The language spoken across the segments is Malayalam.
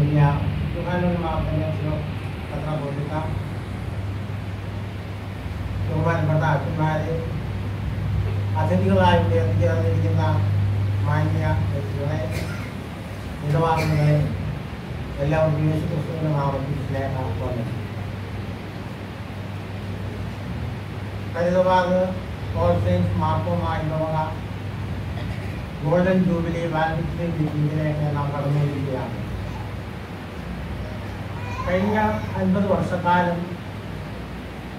niya yung ano ng mga kanyang katrabolita. Yung mga bata, kumari, at hindi ko lang yung na manya, ginawa ko ngayon. Dalawa ko yung gusto ng mga kapitlet ako na. Kaya naman, all things, mga mga Golden Jubilee Valentine binigyan ng karamihan niya. Kaya nga, ano ba sa kalam,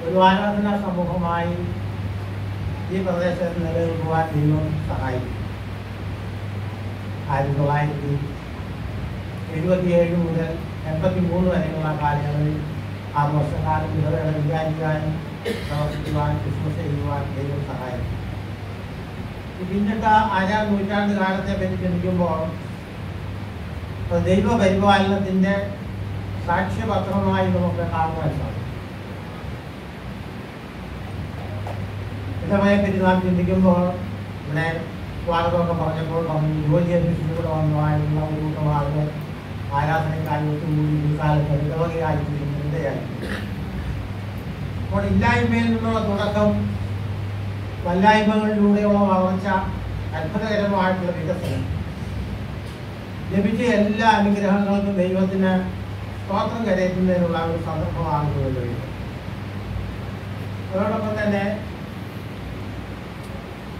wala na sa mukhang di proses naluluwa din sa kayo. Ayaw ko lahat din. Ito di ay yung model, ang patimuno ay mga kanya rin. Amos sa kalam, ito ay nagigyan, tapos iwan, gusto sa iwan, kayo sa kayo. ഇതിൻ്റെയൊക്കെ നൂറ്റാണ്ട് കാലത്തെ പറ്റി ചിന്തിക്കുമ്പോൾ ദൈവ പരിപാലനത്തിൻ്റെ സാക്ഷ്യപത്രമായി നമുക്ക് കാണുവാൻ സാധിക്കും. ഇതേപറ്റി നാം ചിന്തിക്കുമ്പോൾ ഇവിടെ സ്വാഗതമൊക്കെ പറഞ്ഞപ്പോൾ ജോലി അന്വേഷിച്ചുകൂടെ വന്നതായിട്ടുള്ള ഒരു കൂട്ടം ആളുകൾ ആരാധനക്കായി ഒത്തുകൂടി ഈ കാലത്ത് നിരവധിയായിരിക്കും ചിന്തയായിരിക്കും. അപ്പോൾ ഇല്ലായ്മയിൽ നിന്നുള്ള തുടക്കം വല്ലായ്മകളിലൂടെയുള്ള വളർച്ച അത്ഭുതകരമായിട്ടുള്ള വികസനം ലഭിച്ച എല്ലാ അനുഗ്രഹങ്ങൾക്കും ദൈവത്തിന് സ്തോത്രം കരയറ്റുന്നതിനുള്ള ഒരു സന്ദർഭമാണ് കഴിയുന്നത്. അതോടൊപ്പം തന്നെ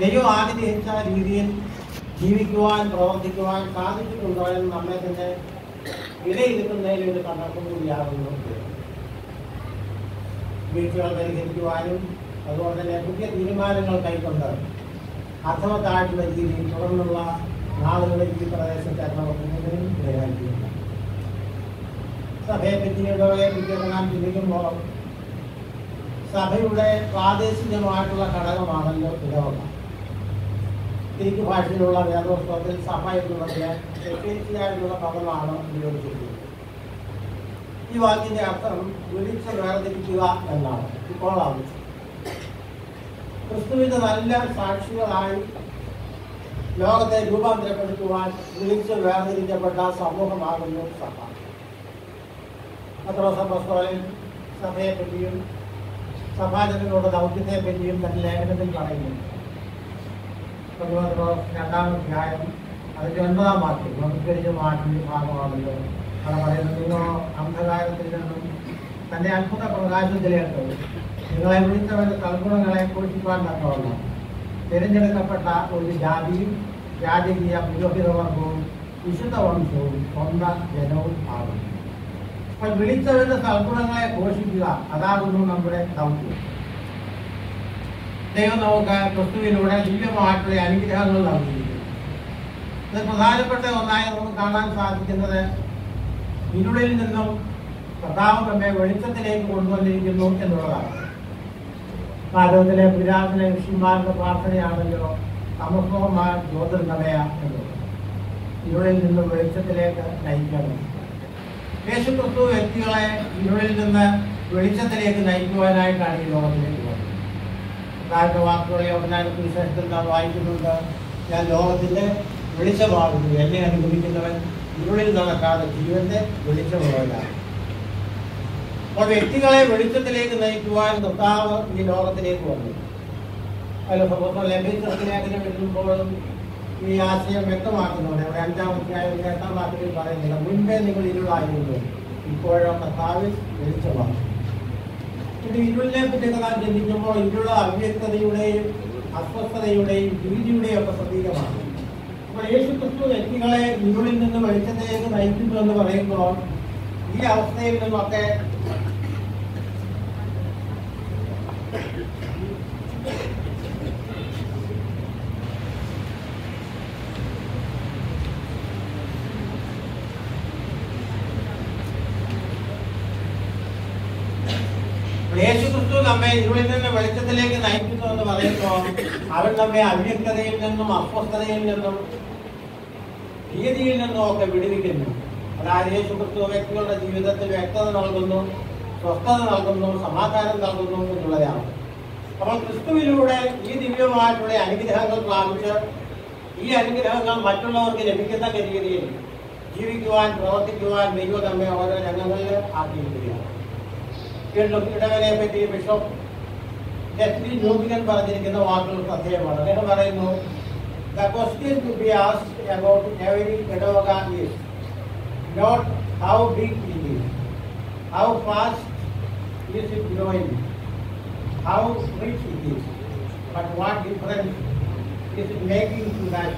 ദൈവം ആഗ്രഹിച്ച രീതിയിൽ ജീവിക്കുവാൻ പ്രവർത്തിക്കുവാൻ സാധിച്ചിട്ടുണ്ടോ എന്ന് നമ്മെ തന്നെ വിലയിരുത്തുന്നതിൽ ഒരു സന്ദർഭം കൂടിയാകുന്നു. വീഴ്ചകൾ പരിഹരിക്കുവാനും അതുപോലെ തന്നെ പുതിയ തീരുമാനങ്ങൾ കൈക്കൊണ്ട് അർത്ഥവത്തായിട്ടുള്ള രീതിയിൽ തുടർന്നുള്ള നാളുകളിൽ ഈ പ്രദേശത്തെ പ്രവർത്തനത്തിനും ഇടയാക്കിയിട്ടുണ്ട്. സഭയെപ്പറ്റിയൊക്കെ നാം ചിന്തിക്കുമ്പോൾ സഭയുടെ പ്രാദേശികമായിട്ടുള്ള ഘടകമാണല്ലോ ഇടവക. ഗ്രീക്ക് ഭാഷയിലുള്ള വേദോത്സവത്തിൽ സഭ എന്നുള്ളതിന് എഫേസിയായിട്ടുള്ള പദമാണ് ഉപയോഗിച്ചിട്ടുള്ളത്. ഈ വാക്കിന്റെ അർത്ഥം വിളിച്ച് വേർതിരിക്കുക എന്നാണ്. ഇപ്പോൾ ആവശ്യം ക്രിസ്തുവിന്റെ നല്ല സാക്ഷികളായി ലോകത്തെ രൂപാന്തരപ്പെടുത്തുവാൻ വിളിച്ച് വേർതിരിക്കപ്പെട്ട സമൂഹമാകുന്നു സഭ. പത്രോസപ്പോസ്തലൻ സഭയെപ്പറ്റിയും സഭാജനങ്ങളുടെ ദൗത്യത്തെപ്പറ്റിയും തന്റെ ലേഖനത്തിൽ പറയുന്നു. 2-ാം അധ്യായം അതിന്റെ 9-ാം വാക്യം നമസ്കരിച്ച മാറ്റിന്റെ ഭാഗമാണല്ലോ. അവിടെ പറയുന്നത്, നിങ്ങളോ അന്ധകാരത്തിൽ നിന്നും തന്റെ അത്ഭുത പ്രകാശത്തിലേക്ക് നിങ്ങളെ വിളിച്ചവരുടെ സൽഗുണങ്ങളെ ഘോഷിക്കാൻ തക്കവണ്ണം തിരഞ്ഞെടുക്കപ്പെട്ട ഒരു ജാതിയും രാജകീയ പുരോഹിതവർഗവും വിശുദ്ധ വംശവും സ്വന്തം ജനവും ആകുന്നു. അപ്പോൾ വിളിച്ചവരുടെ സൽഗുണങ്ങളെ ഘോഷിക്കുക, അതാകുന്നു നമ്മുടെ ദൗത്യം. ദൈവം നമുക്ക് ക്രിസ്തുവിലൂടെ ദിവ്യമായിട്ടുള്ള അനുഗ്രഹങ്ങൾ നൽകിയിരിക്കുന്നു. ഇത് പ്രധാനപ്പെട്ട ഒന്നായി നമുക്ക് കാണാൻ സാധിക്കുന്നത് ഇരുളിൽ നിന്നും കർത്താവ് നമ്മെ വെളിച്ചത്തിലേക്ക് കൊണ്ടുവന്നിരിക്കുന്നു എന്നുള്ളതാണ്. ഭാരതത്തിലെ പുരാതന ഋഷിമാരുടെ പ്രാർത്ഥനയാണല്ലോ സമസ്തമായ ജ്യോതിർഗമയ എന്നുള്ളത്. ഇരുളിൽ നിന്നും വെളിച്ചത്തിലേക്ക് നയിക്കണം. യേശുക്രിസ്തു വ്യക്തികളെ ഇരുളിൽ നിന്ന് വെളിച്ചത്തിലേക്ക് നയിക്കുവാനായിട്ടാണ് ഈ ലോകത്തിലേക്ക് വന്നത്. താഴത്തെ വാക്കുകളെ യോഹന്നാന്റെ വിശേഷത്തിൽ നാം വായിക്കുന്നുണ്ട്, ഞാൻ ലോകത്തിന്റെ വെളിച്ചമാകുന്നു, എന്നെ അനുഭവിക്കുന്നവൻ ഇരുളിൽ നടക്കാതെ ജീവന്റെ വെളിച്ചമുള്ളവനാണ്. അപ്പോൾ വ്യക്തികളെ വെളിച്ചത്തിലേക്ക് നയിക്കുവാൻ കർത്താവ് ഈ ലോകത്തിലേക്ക് വന്നു. അതിൽ ലഭ്യത്തിലേഖനം എഴുതുമ്പോഴും ഈ ആശയം വ്യക്തമാക്കുന്നുണ്ട്. അവിടെ 5-ാം അധ്യായം 8-ാം വാക്യത്തിൽ പറയുന്നില്ല, മുൻപേ നിങ്ങൾ ഇരുളായിരുന്നു, ഇപ്പോഴും കർത്താവിൽ വെളിച്ചമാണ്. ഇത് ഇരുളിനെ പറ്റിയൊക്കെ നാം ചിന്തിക്കുമ്പോൾ ഇരുള അവ്യക്തതയുടെയും അസ്വസ്ഥതയുടെയും ഭീതിയുടെയും ഒക്കെ പ്രതീകമാണ്. അപ്പോൾ യേശുക്രിസ്തു വ്യക്തികളെ ഇരുളിൽ നിന്ന് വെളിച്ചത്തിലേക്ക് നയിക്കുന്നു എന്ന് പറയുമ്പോൾ ഈ അവസ്ഥയിൽ നിന്നൊക്കെ യേശുക്രിസ്തു നമ്മെ ഇരുളിൽ നിന്ന് വെളിച്ചത്തിലേക്ക് നയിക്കുന്നു എന്ന് പറയുമ്പോൾ അവൻ നമ്മെ അവ്യക്തതയിൽ നിന്നും അസ്വസ്ഥതയിൽ നിന്നും ഭീതിയിൽ നിന്നും ഒക്കെ വിടുവിക്കുന്നു. അതായത് യേശുക്രിസ്തു വ്യക്തികളുടെ ജീവിതത്തിൽ വ്യക്തത നൽകുന്നു, സ്വസ്ഥത നൽകുന്നു, സമാധാനം നൽകുന്നു എന്നുള്ളതാണ്. അപ്പോൾ ക്രിസ്തുവിലൂടെ ഈ ദിവ്യമായിട്ടുള്ള അനുഗ്രഹങ്ങൾ പ്രാപിച്ച് ഈ അനുഗ്രഹങ്ങൾ മറ്റുള്ളവർക്ക് ലഭിക്കുന്ന രീതിയിൽ ജീവിക്കുവാൻ പ്രവർത്തിക്കുവാൻ ദൈവം നമ്മെ ഓരോ രംഗങ്ങളിൽ ആക്കിയിരിക്കുകയാണ്. വീണ്ടും ഇടവനെ പറ്റി ബിഷപ്പ് ലെസ്ലി ന്യൂബിഗൻ പറഞ്ഞിരിക്കുന്ന വാക്കുകൾ ശ്രദ്ധേയമാണ്. അദ്ദേഹം പറയുന്നു, The question to be asked about every pedagogue is not how big it is, how fast is it growing, how rich it is, but what difference is it making to that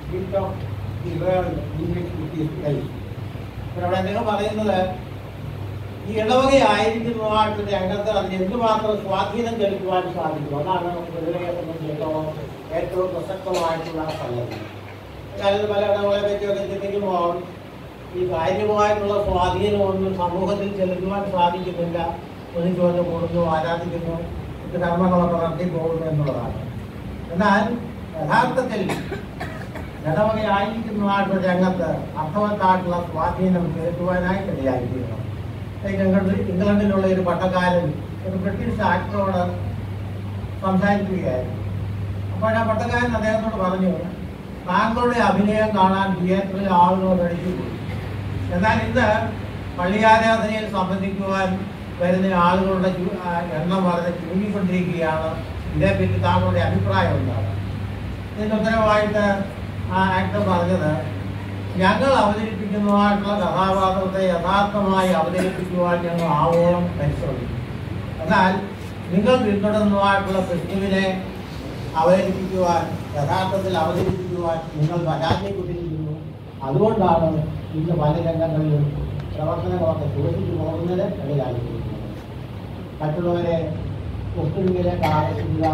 bit of the world in which it is placed. ഇവിടെ അദ്ദേഹം പറയുന്നത് ഈ ഇടവകയായിരിക്കുന്നതുമായിട്ട് രംഗത്ത് അതിന് എന്തുമാത്രം സ്വാധീനം ചെലുത്തുവാൻ സാധിക്കും. അതാണ് പൊതുവെ സംബന്ധിച്ചിടത്തോളം ഏറ്റവും പ്രസക്തമായിട്ടുള്ള സംഗതി. അതായത് പല ഇടങ്ങളെ പറ്റിയൊക്കെ ചിന്തിക്കുമ്പോൾ ഈ കാര്യമായിട്ടുള്ള സ്വാധീനമൊന്നും സമൂഹത്തിൽ ചെലുത്തുവാൻ സാധിക്കുന്നില്ല. ഒന്നിച്ചുവന്ന് കൂടുന്നു, ആരാധിക്കുന്നു, മറ്റ് കർമ്മങ്ങളൊക്കെ നടത്തി പോകുന്നു എന്നുള്ളതാണ്. എന്നാൽ യഥാർത്ഥത്തിൽ ഇടവകയായിരിക്കുന്നതായിട്ടുള്ള രംഗത്ത് അർത്ഥവത്തായിട്ടുള്ള സ്വാധീനം ചെലുത്തുവാനായിട്ട് ഇടയായിത്തീരണം. ഇംഗ്ലണ്ടിലുള്ള ഒരു പട്ടക്കാരൻ ഒരു ബ്രിട്ടീഷ് ആക്ടറോട് സംസാരിക്കുകയായിരുന്നു. അപ്പോൾ ആ പട്ടക്കാരൻ അദ്ദേഹത്തോട് പറഞ്ഞു, താങ്കളുടെ അഭിനയം കാണാൻ തിയേറ്ററിൽ ആളുകൾ കഴിച്ചുപോയി. എന്നാൽ ഇന്ന് പള്ളിയാരാധനയിൽ സംബന്ധിക്കുവാൻ വരുന്ന ആളുകളുടെ എണ്ണം വളരെ ചുരുങ്ങിക്കൊണ്ടിരിക്കുകയാണ്. ഇതേപ്പറ്റി താങ്കളുടെ അഭിപ്രായം എന്താണ്? ഇതിന് ഉത്തരവായിട്ട് ആ ആക്ടർ പറഞ്ഞത്, ഞങ്ങൾ അവതരിപ്പിക്കുന്നതായിട്ടുള്ള കഥാപാത്രത്തെ യഥാർത്ഥമായി അവതരിപ്പിക്കുവാൻ ഞങ്ങൾ ആവോളം പരിശ്രമിക്കും. എന്നാൽ നിങ്ങൾ പിന്തുടരുന്നതായിട്ടുള്ള ക്രിസ്തുവിനെ അവതരിപ്പിക്കുവാൻ, യഥാർത്ഥത്തിൽ അവതരിപ്പിക്കുവാൻ നിങ്ങൾ പരാജയപ്പെട്ടിരിക്കുന്നു. അതുകൊണ്ടാണ് ഇന്ന് പല രംഗങ്ങളിലും പ്രവർത്തനങ്ങളൊക്കെ സൂക്ഷിച്ചു പോകുന്നത് ഇടയായിരിക്കുന്നത്. മറ്റുള്ളവരെ ക്രിസ്തുവിലേക്ക് ആകർഷിക്കുക,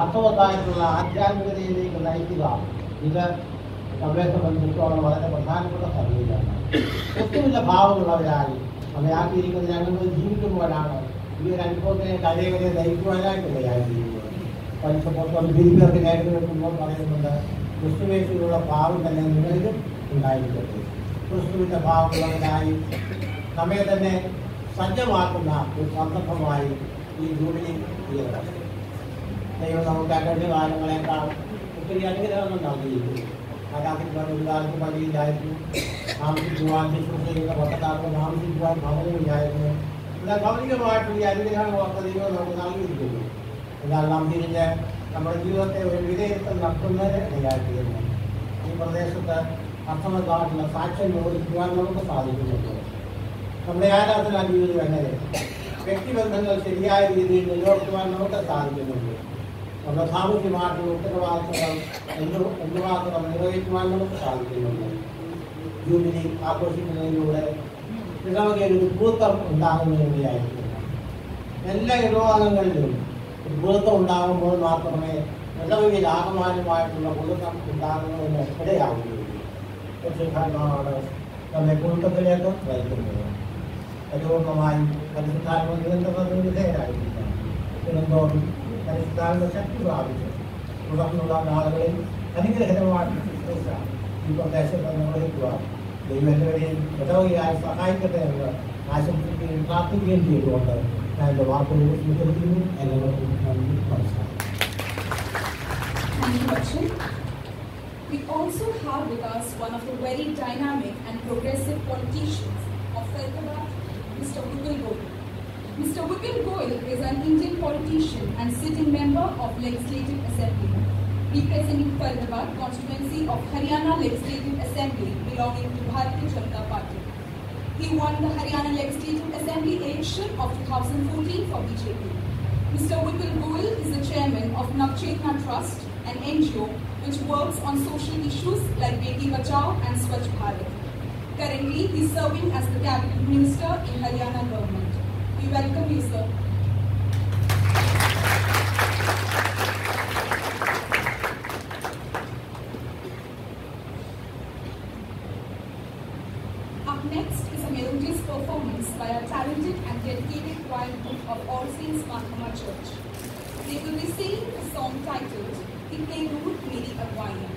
അർത്ഥവത്തായിട്ടുള്ള ആധ്യാത്മികതയിലേക്ക് നയിക്കുക, ഇത് നമ്മെ സംബന്ധിച്ചിടത്തോളം വളരെ പ്രധാനപ്പെട്ട സംഗതിയാണ്. ക്രിസ്തുവിന്റെ ഭാവമുള്ളവരായി നമ്മെ ആക്കിയിരിക്കുന്ന ഞങ്ങൾ ജീവിക്കുമ്പോഴാണ് ഈ ഒരു അനുഭവത്തിനെ കരയെ നയിക്കുവാനായിട്ട് ഇടയായിരിക്കുന്നത്. ഫിലിപ്പിയർക്ക് നേരിട്ട് വെക്കുമ്പോൾ പറയുന്നുണ്ട്, ക്രിസ്തുവേശിലുള്ള ഭാവം തന്നെ നിങ്ങളിലും ഉണ്ടായിരിക്കട്ടെ. ക്രിസ്തുവിന്റെ ഭാവമുള്ളവരായി നമ്മെ തന്നെ സജ്ജമാക്കുന്ന ഒരു സന്ദർഭമായി ഈ ജൂബിലി തീരണം. ദൈവം നമുക്ക് കഴിഞ്ഞ കാലങ്ങളെക്കാൾ ഒത്തിരി അനുഗ്രഹങ്ങൾ നൽകിയിരിക്കുന്നു. ആരാധിക്കാൻ ഒരു കാലത്ത് പള്ളിയിലായിരുന്നു, താമസിക്കുവാൻ ശുശ്രൂഷ ചെയ്യുന്ന പട്ടക്കാർക്ക് താമസിക്കുവാൻ ഭവനമില്ലായിരുന്നു. എന്നാൽ ഭൗതികമായിട്ടുള്ള ഈ അനുഗ്രഹങ്ങളൊക്കെ ദൈവം നമുക്ക് നൽകിയിരിക്കുന്നു. എന്നാൽ നാം തിരിഞ്ഞ് നമ്മുടെ ജീവിതത്തെ ഒരു വിലയിരുത്തൽ നടത്തുന്നതിന് ഇടയാക്കിയിരുന്നു. ഈ പ്രദേശത്ത് അർത്ഥവത്തായിട്ടുള്ള സാക്ഷ്യം ഓടിക്കുവാൻ നമുക്ക് സാധിക്കുന്നുണ്ട്. നമ്മുടെ ആരാധനാ ജീവിതം എങ്ങനെ വ്യക്തിബന്ധങ്ങൾ ശരിയായ രീതിയിൽ നിലനിർത്തുവാൻ നമുക്ക് സാധിക്കുന്നുണ്ട്. നമ്മുടെ സാമൂഹ്യമായിട്ടുള്ള ഉത്തരവാദിത്തങ്ങൾ എന്തുമാത്രം നിർവഹിക്കുവാൻ നമുക്ക് സാധിക്കുന്നുണ്ട്. ജൂബിലി ആഘോഷിക്കുന്നതിലൂടെ ഇടവകയിൽ ഒരു ഉത്ഭൂതം ഉണ്ടാകുന്നതിനിടയായിരിക്കുന്നു. എല്ലാ ഇടവകങ്ങളിലും ഉത്ഭൂതം ഉണ്ടാകുമ്പോൾ മാത്രമേ ഇടവകയിൽ ആകമാനമായിട്ടുള്ള ഉത്ഭൂതം ഉണ്ടാകുന്നതിന് ഇടയാവുകയുള്ളൂ. പരിശുദ്ധാത്മാവാണ് നമ്മെ കുടുംബത്തിലേക്ക് നയിക്കുന്നത്. പരിപൂർണമായി പരിശുദ്ധാത്മ നിയന്ത്രണത്തിന് വിധേയരായിരിക്കണം. ദിനംതോറും പരിശുദ്ധാത്മ ശക്തി പ്രാപിച്ച് തുടർന്നുള്ള നാളുകളിൽ അനുഗ്രഹമായിട്ട് ശുശ്രൂഷ ഈ പ്രദേശത്ത് നിർവഹിക്കുവാൻ ദൈവം എല്ലാവരെയും ഇടവകയായി സഹായിക്കട്ടെ എന്ന് ആശംസിക്കുകയും പ്രാർത്ഥിക്കുകയും ചെയ്തുകൊണ്ട് ഞാൻ എൻ്റെ വാക്കുകൾ സ്വീകരിക്കുന്നു. എല്ലാവർക്കും നന്ദി, നമസ്കാരം. We also have with us one of the very dynamic and progressive politicians of Faridabad, Mr. Vipul Goyal. Mr. Vipul Goyal is an Indian politician and sitting member of Legislative Assembly, representing Faridabad constituency of Haryana Legislative Assembly belonging to Bharatiya Janata Party. He won the Haryana Legislative Assembly election of 2014 for BJP. Mr. Vipul Goyal is the chairman of Navchetna Trust, an NGO which works on social issues like Beti Bachao and Swachh Bharat. Currently, he is serving as the cabinet minister in Haryana government. We welcome you, sir. Up next is a melodious performance by a talented and dedicated choir group of All Saints Mahatma Church. They will be singing a song titled "Kitne Root Meri Agwaiyan."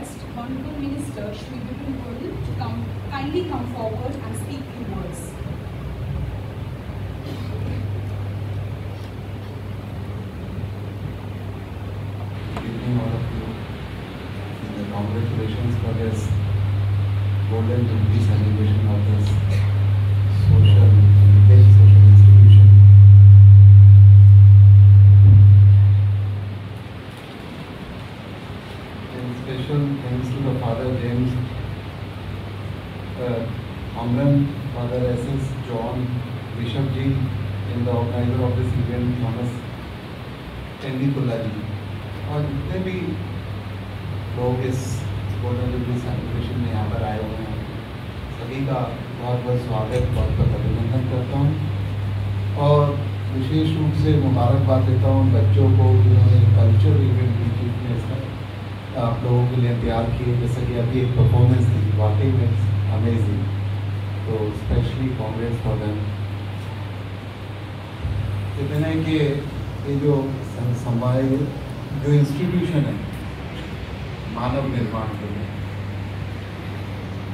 request Honorable Minister Shri Vipul Goyal to kindly come forward and speak few words. Good evening, all of you. And congratulations for this Golden Jubilee celebration of this social institution. And special thanks to the Father James, Amran, Father SS John, Bishop Ji, and the organizer of this event, Thomas Tendikulla Ji, और जितने भी लोग इस गोल्डन जुबली सेलिब्रेशन में यहाँ पर आए हुए हैं, सभी का बहुत बहुत स्वागत, बहुत बहुत अभिनंदन करता हूँ और विशेष रूप से मुबारकबाद देता हूँ बच्चों को जिन्होंने कल्चरल इवेंट की जिसमें आप लोगों के लिए तैयार किए, जैसे कि अभी एक परफॉर्मेंस थी, वाकई में अमेजिंग, तो स्पेशली कांग्रेस फॉर देम। कहते हैं कि ये जो समाज जो इंस्टीट्यूशन है मानव निर्माण के लिए,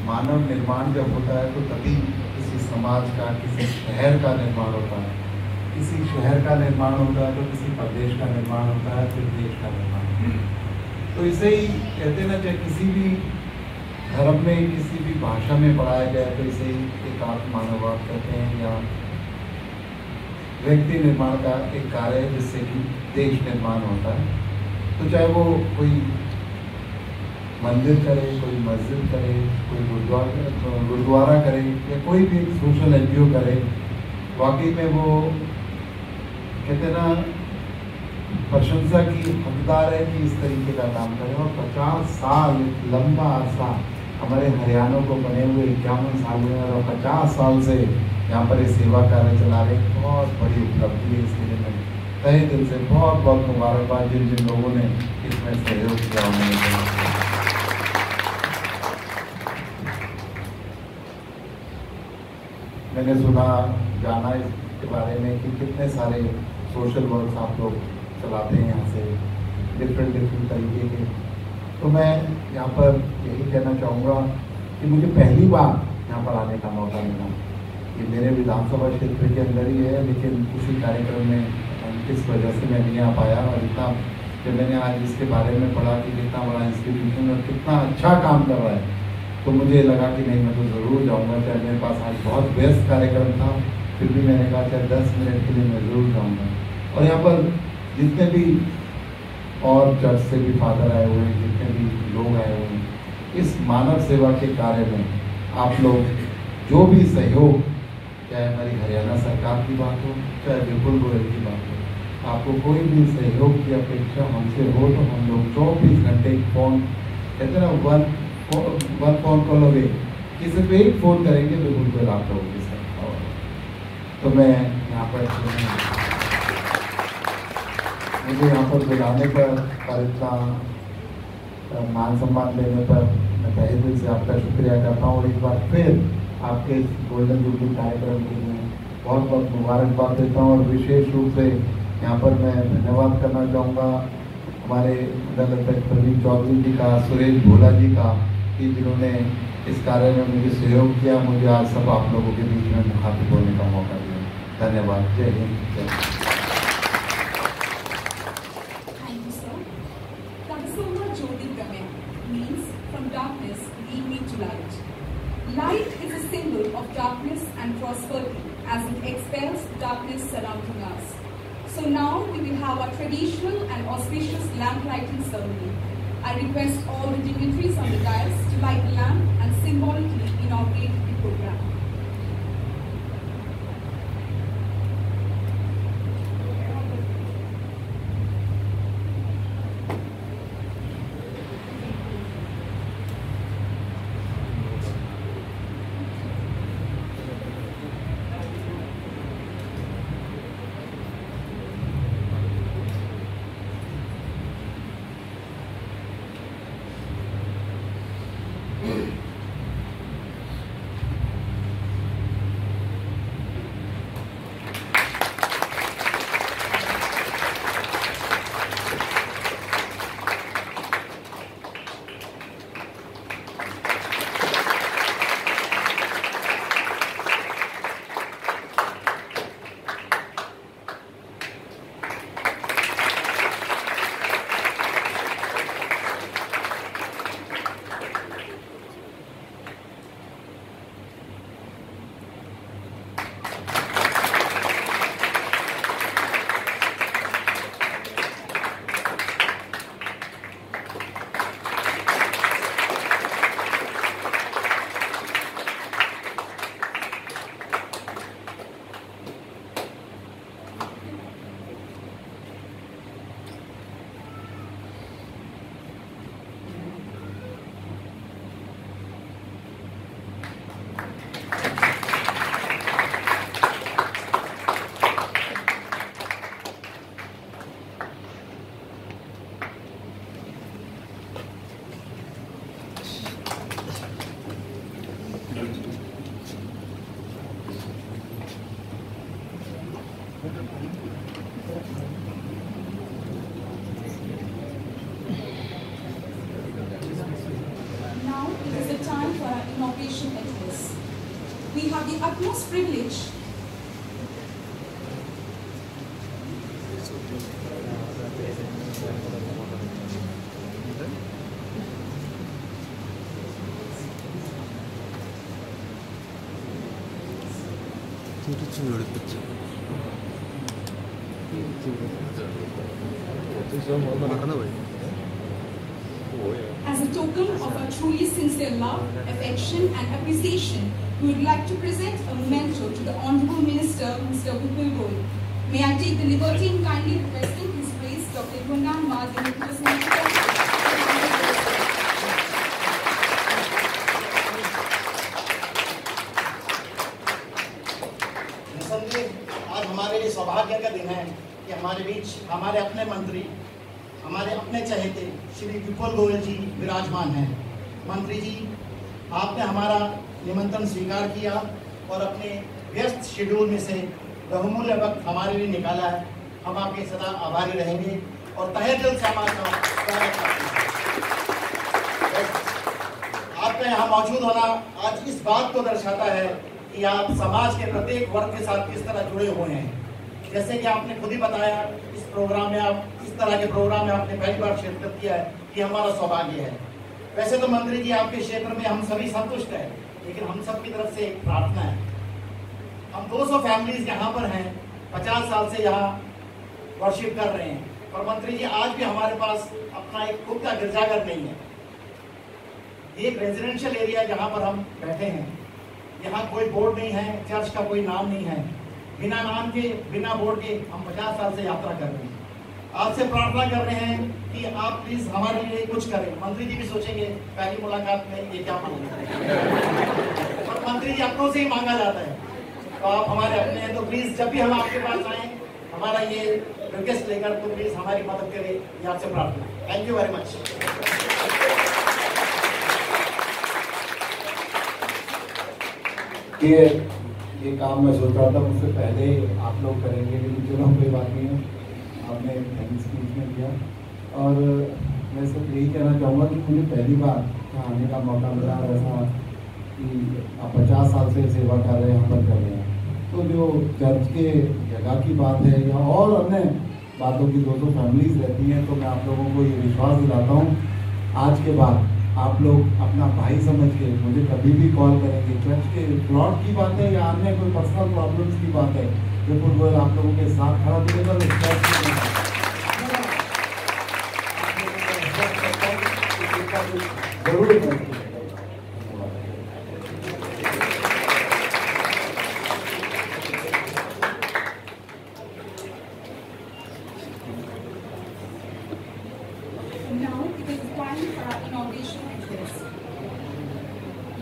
मानव निर्माण जब होता है तो तभी किसी समाज का, किसी शहर का निर्माण होता है, किसी शहर का निर्माण होता है तो किसी प्रदेश का निर्माण होता है, फिर देश का निर्माण। तो इसे ही कहते ना, चाहे किसी भी धर्म में, किसी भी भाषा में पढ़ाया जाए तो इसे ही एक आत्म-मानववाद कहते हैं या व्यक्ति निर्माण का एक कार्य है जिससे कि देश निर्माण होता है। तो चाहे वो कोई मंदिर करे, कोई मस्जिद करे, कोई गुरुद्वारा करे या कोई भी सोशल NGO करे, वाकई में वो कहते ना प्रशंसा की हकदार है कि इस तरीके का काम करे। और 50 साल लंबा अरसा हमारे हरियाणा को बने हुए 51 साल हुए और 50 साल से यहाँ पर ये सेवा कार्य चला रहे, बहुत बड़ी उपलब्धि है। इसके लिए मैं तहे दिल से बहुत बहुत मुबारकबाद जिन जिन लोगों ने इसमें सहयोग किया उन्होंने। मैंने सुना, जाना इसके बारे में कि कितने सारे सोशल वर्क आप लोग चलाते हैं यहाँ से, डिफरेंट तरीके के। तो मैं यहाँ पर यही कहना चाहूँगा कि मुझे पहली बार यहाँ पर आने का मौका मिला। ये मेरे विधानसभा क्षेत्र के अंदर ही है, लेकिन किसी कार्यक्रम में किस वजह से मैं नहीं आ पाया। और इतना जब मैंने आज इसके बारे में पढ़ा कि कितना बड़ा इंस्टीट्यूशन और कितना अच्छा काम कर रहा है, तो मुझे लगा कि नहीं, मैं तो ज़रूर जाऊँगा। चाहे मेरे पास आज बहुत व्यस्त कार्यक्रम था, फिर भी मैंने कहा चाहे 10 मिनट के लिए मैं ज़रूर जाऊँगा। और यहाँ पर जितने भी और चर्च से भी फादर आए हुए हैं, जितने भी लोग आए हुए हैं, इस मानव सेवा के कार्य में आप लोग जो भी सहयोग, चाहे हमारी हरियाणा सरकार की बात हो, चाहे विपुल गोयल की बात हो, आपको कोई भी सहयोग की अपेक्षा हमसे हो तो हम लोग 24 घंटे फ़ोन, कहते ना वन फ़ोन कॉल अवे, कि सिर्फ एक फ़ोन करेंगे विपुल गोयल आप लोगों के साथ। तो मैं यहाँ पर मुझे यहाँ पर बुलाने पर इतना मान सम्मान देने पर मैं तहे दिल से आपका शुक्रिया करता हूँ। और एक बार फिर आपके गोल्डन जुबली कार्यक्रम के लिए बहुत बहुत मुबारकबाद देता हूँ। और विशेष रूप से यहाँ पर मैं धन्यवाद करना चाहूँगा हमारे दल प्रवीण चौधरी जी का, सुरेश भोला जी का, कि जिन्होंने इस कार्य में मुझे सहयोग किया, मुझे आज सब आप लोगों के बीच में मुखातिब होने का मौका दिया। धन्यवाद। जय हिंद, जय। Light is a symbol of darkness and prosperity as it expels darkness surrounding us. So now we will have a traditional and auspicious lamp lighting ceremony. I request all the dignitaries on the dais to light the lamp and symbolically inaugurate the program. we have the utmost privilege as a token of our truly sincere love, affection and appreciation, we would like to present a memento to the Honourable Minister, Mr. Vipul Goyal. May I take the liberty in kindly requesting His Grace Dr. Yunnan Madhyamik आज हमारे लिए सौभाग्य का दिन है कि हमारे बीच हमारे अपने मंत्री, हमारे अपने चहेते श्री विपुल गोयल जी विराजमान हैं। मंत्री जी, आपने हमारा निमंत्रण स्वीकार किया और अपने व्यस्त शेड्यूल में से बहुमूल्य वक्त हमारे लिए निकाला है। हम आपके सदा आभारी रहेंगे और तहे दिल से हमारा स्वागत करते हैं। आपका यहाँ मौजूद होना आज इस बात को दर्शाता है कि आप समाज के प्रत्येक वर्ग के साथ किस तरह जुड़े हुए हैं। जैसे कि आपने खुद ही बताया, इस प्रोग्राम में आप इस तरह के प्रोग्राम में आपने पहली बार शिरकत किया है, कि हमारा सौभाग्य है। वैसे तो मंत्री जी आपके क्षेत्र में हम सभी संतुष्ट हैं, लेकिन हम सब की तरफ से एक प्रार्थना है। हम 200 फैमिलीज यहाँ पर हैं, 50 साल से यहाँ वर्शिप कर रहे हैं, और मंत्री जी आज भी हमारे पास अपना एक खुद का गिरजाघर नहीं है। एक रेजिडेंशियल एरिया जहाँ पर हम बैठे हैं, यहाँ कोई बोर्ड नहीं है, चर्च का कोई नाम नहीं है। बिना नाम के, बिना बोर्ड के हम 50 साल से यात्रा कर रहे हैं। आपसे प्रार्थना कर रहे हैं कि आप प्लीज हमारे लिए कुछ करें। मंत्री जी भी सोचेंगे पहली मुलाकात में ये क्या मांगेंगे, और मंत्री जी अपनों से ही मांगा जाता है, तो आप हमारे अपने हैं, तो प्लीज जब भी हम आपके पास आए हमारा ये रिक्वेस्ट लेकर तो प्लीज हमारी मदद करें, ये आपसे प्रार्थना। Thank you very much. ये काम मैं सोच रहा था मुझसे पहले आप लोग करेंगे, लेकिन चलो कोई बात नहीं है, आपने थैंक्स स्पीच में किया। और मैं सिर्फ यही कहना चाहूँगा कि मुझे पहली बार आने का मौका मिला, ऐसा कि आप 50 साल से सेवा कर रहे हैं, यहाँ पर कर रहे हैं। तो जो चर्च के जगह की बात है या और अन्य बातों की 200 फैमिलीज रहती हैं, तो मैं आप लोगों को ये विश्वास दिलाता हूँ आज के बाद आप लोग अपना भाई समझ के मुझे कभी भी कॉल करेंगे। चर्च के प्लॉट की बात है या अन्य कोई पर्सनल प्रॉब्लम्स की बात है, विपुल गोयल आप लोगों के साथ खड़ा मिलेगा। जरूर Now it is time for our inauguration address.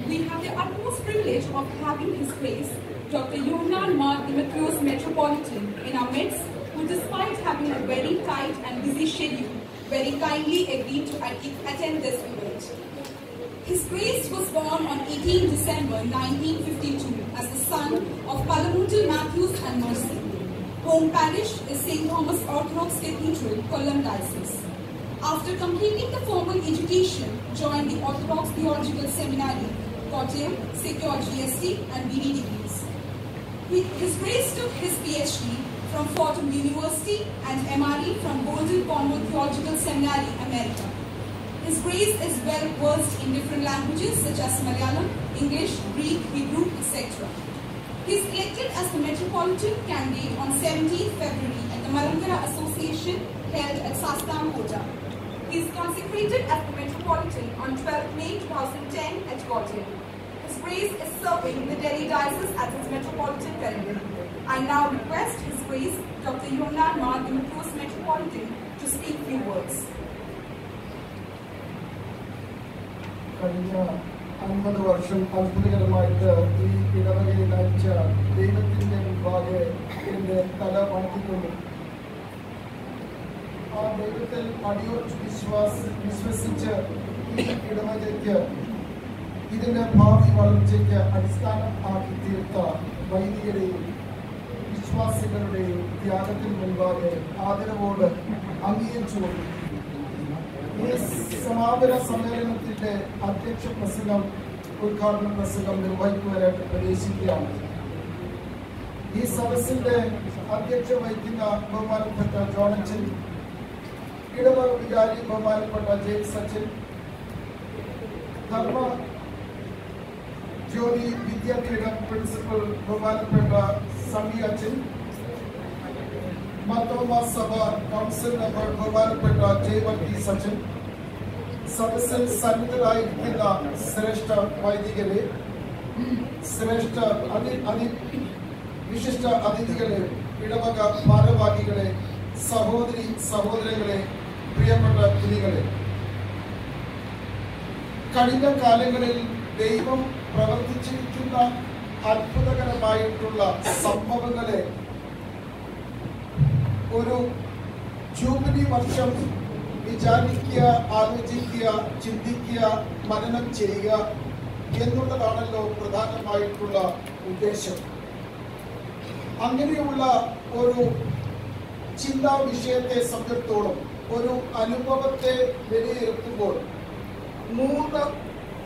We have the utmost privilege of having His Grace Dr. Yunnan Madhyamik Metropolitan in our midst, who despite having a very tight and busy schedule, very kindly agreed to attend this event. His Grace was born on 18 December 1952 as the son of Palamundal Matthews and Mercy. Home parish is St. Thomas Orthodox Cathedral, Kollam Diocese. After completing the formal education, joined the Orthodox Theological Seminary, Kottayam, secured GST and BD degrees. His Grace took his PhD from Fordham University and MRE from Golden Convo Theological Seminary, America. His Grace is well versed in different languages such as Malayalam, English, Greek, Hebrew, etc. He is elected as the Metropolitan candidate on 17th February at the Malankara Association held at Sastam Kota. He is consecrated as the Metropolitan on 12th May 2010 at Kottayam. His Grace is serving the Delhi Diocese as his Metropolitan Candidate. I now request His Grace Dr. Yunnan Madhyamik Metropolitan to speak few words. കഴിഞ്ഞ 50 വർഷം അത്ഭുതകരമായിട്ട് ഈ ഇടവകയിൽ നയിച്ച ദൈവത്തിൻ്റെ മുമ്പാകെ എൻ്റെ തല വണക്കിക്കൊണ്ടു. ആ ദൈവത്തിൽ അടിയുറച്ച് വിശ്വസിച്ച് ഈ ഇടവകയ്ക്ക് ഇതിൻ്റെ ഭാവി വളർച്ചയ്ക്ക് അടിസ്ഥാനമാക്കി തീർത്ത വൈദികരെയും വിശ്വാസികളുടെയും ത്യാഗത്തിന് മുൻപാകെ ആദരവോട് അംഗീകരിച്ചുകൊണ്ടിരിക്കുന്നു. ഈ സമാപന സമ്മേളനത്തിന്റെ അധ്യക്ഷ പ്രസംഗം ഉദ്ഘാടന പ്രസംഗം നിർവഹിക്കുവാനായിട്ട് പ്രവേശിക്കുകയാണ്. ഈ സദസ്സിന്റെ അധ്യക്ഷം വഹിക്കുന്ന ബഹുമാനപ്പെട്ട ജോണച്ചൻ, ഇടവക വികാരി ബഹുമാനപ്പെട്ട ജെയിംസ് അച്ഛൻ, ധർമ്മ ജ്യോതി വിദ്യാപീഠം പ്രിൻസിപ്പൽ ബഹുമാനപ്പെട്ട സണ്ണി അച്ഛൻ, മാർത്തോമ സഭ കൗൺസിൽ മെമ്പർ ബഹുമാനപ്പെട്ട ജയവർഗീസ് അച്ഛൻ, സദസ്സിൽ സന്നിധരായിരിക്കുന്ന ശ്രേഷ്ഠ വൈദികരെ, ശ്രേഷ്ഠ വിശിഷ്ട അതിഥികളെ, ഇടവക ഭാരവാഹികളെ, സഹോദരി സഹോദരങ്ങളെ, പ്രിയപ്പെട്ട കുഞ്ഞുങ്ങളെ, കഴിഞ്ഞ കാലങ്ങളിൽ ദൈവം പ്രവർത്തിച്ചിരിക്കുന്ന അത്ഭുതകരമായിട്ടുള്ള സംഭവങ്ങളെ ഒരു ജൂബിലി വർഷം വിചാരിക്കുക, ആലോചിക്കുക, ചിന്തിക്കുക, മനനം ചെയ്യുക എന്നുള്ളതാണല്ലോ പ്രധാനമായിട്ടുള്ള ഉദ്ദേശം. അങ്ങനെയുള്ള ഒരു ചിന്താ വിഷയത്തെ സംബന്ധിച്ചിടത്തോളം, ഒരു അനുഭവത്തെ വിലയിരുത്തുമ്പോൾ 3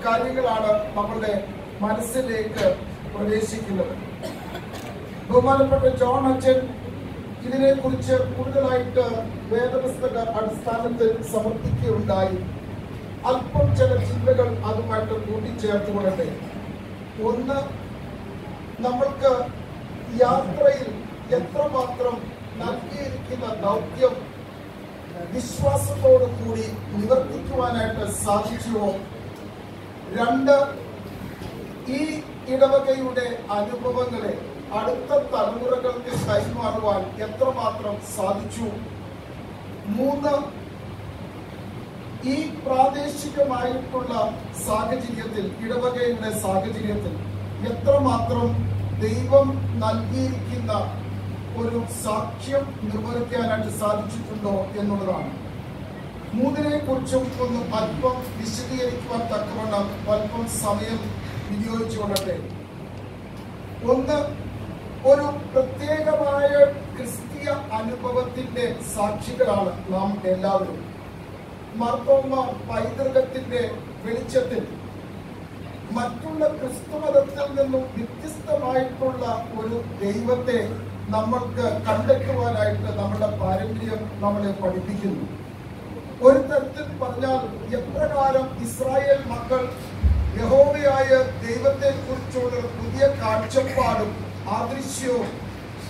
കാര്യങ്ങളാണ് നമ്മുടെ മനസ്സിലേക്ക് പ്രവേശിക്കുന്നത്. ബഹുമാനപ്പെട്ട ജോൺ അച്ഛൻ ഇതിനെക്കുറിച്ച് കൂടുതലായിട്ട് വേദപുസ്തക അടിസ്ഥാനത്തിൽ സമർപ്പിക്കുകയുണ്ടായി. അല്പം ചില ചിന്തകൾ അതുമായിട്ട് കൂട്ടിച്ചേർത്തുകൊള്ളട്ടെ. ഒന്ന്, നമ്മൾക്ക് യാത്രയിൽ എത്രമാത്രം നൽകിയിരിക്കുന്ന ദൗത്യം വിശ്വാസത്തോടു കൂടി നിവർത്തിക്കുവാനായിട്ട് സാധിച്ചുവോ? 2, ഈ ഇടവകയുടെ അനുഭവങ്ങളെ അടുത്ത തലമുറകൾക്ക് കൈമാറുവാൻ എത്രമാത്രം സാധിച്ചു? 3, ഈ പ്രാദേശികമായിട്ടുള്ള സാഹചര്യത്തിൽ, ഇടവകയുടെ സാഹചര്യത്തിൽ എത്രമാത്രം ദൈവം നൽകിയിരിക്കുന്ന ഒരു സാക്ഷ്യം നിർവഹിക്കാനായിട്ട് സാധിച്ചിട്ടുണ്ടോ എന്നുള്ളതാണ്. 3 കുറിച്ചും ഒന്ന് അല്പം വിശദീകരിക്കുവാൻ തക്കവണ്ണം അല്പം സമയം വിനിയോഗിച്ചുകൊള്ളട്ടെ. 1, ഒരു പ്രത്യേകമായ ക്രിസ്തീയ അനുഭവത്തിന്റെ സാക്ഷികളാണ് നാം എല്ലാവരും. മാർത്തോമ പൈതൃകത്തിന്റെ വെളിച്ചത്തിൽ മറ്റുള്ള ക്രിസ്തുമതത്തിൽ നിന്നും വ്യത്യസ്തമായിട്ടുള്ള ഒരു ദൈവത്തെ നമ്മൾക്ക് കണ്ടെത്തുവാനായിട്ട് നമ്മുടെ പാരമ്പര്യം നമ്മളെ പഠിപ്പിക്കുന്നു. ഒരു തരത്തിൽ പറഞ്ഞാൽ, എപ്രകാരം ഇസ്രായേൽ മക്കൾ യഹോവയായ ദൈവത്തെ കുറിച്ചുള്ള പുതിയ കാഴ്ചപ്പാടും ആദൃശ്യവും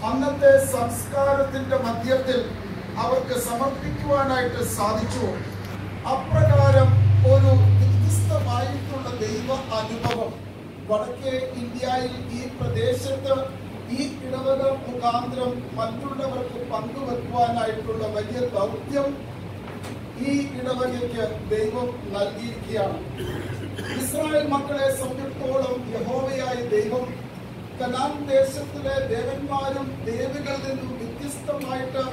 അന്നത്തെ സംസ്കാരത്തിന്റെ മധ്യത്തിൽ അവർക്ക് സമർപ്പിക്കുവാനായിട്ട് സാധിച്ചു, അപ്രകാരം ഒരു വ്യത്യസ്തമായിട്ടുള്ള ദൈവ അനുഭവം വടക്കേ ഇന്ത്യയിൽ ഈ പ്രദേശത്ത് ഈ ഇടവക മുഖാന്തരം മറ്റുള്ളവർക്ക് പങ്കുവെക്കുവാനായിട്ടുള്ള വലിയ ദൗത്യം ഈ ഇടവകയ്ക്ക് ദൈവം നൽകിയിരിക്കുകയാണ്. ഇസ്രായേൽ മക്കളെ സംബന്ധിച്ചിടത്തോളം യഹോവയായ ദൈവം കനാൻ ദേശത്തിലെ ദേവന്മാരും ദേവികളിൽ നിന്നും വ്യത്യസ്തമായിട്ട്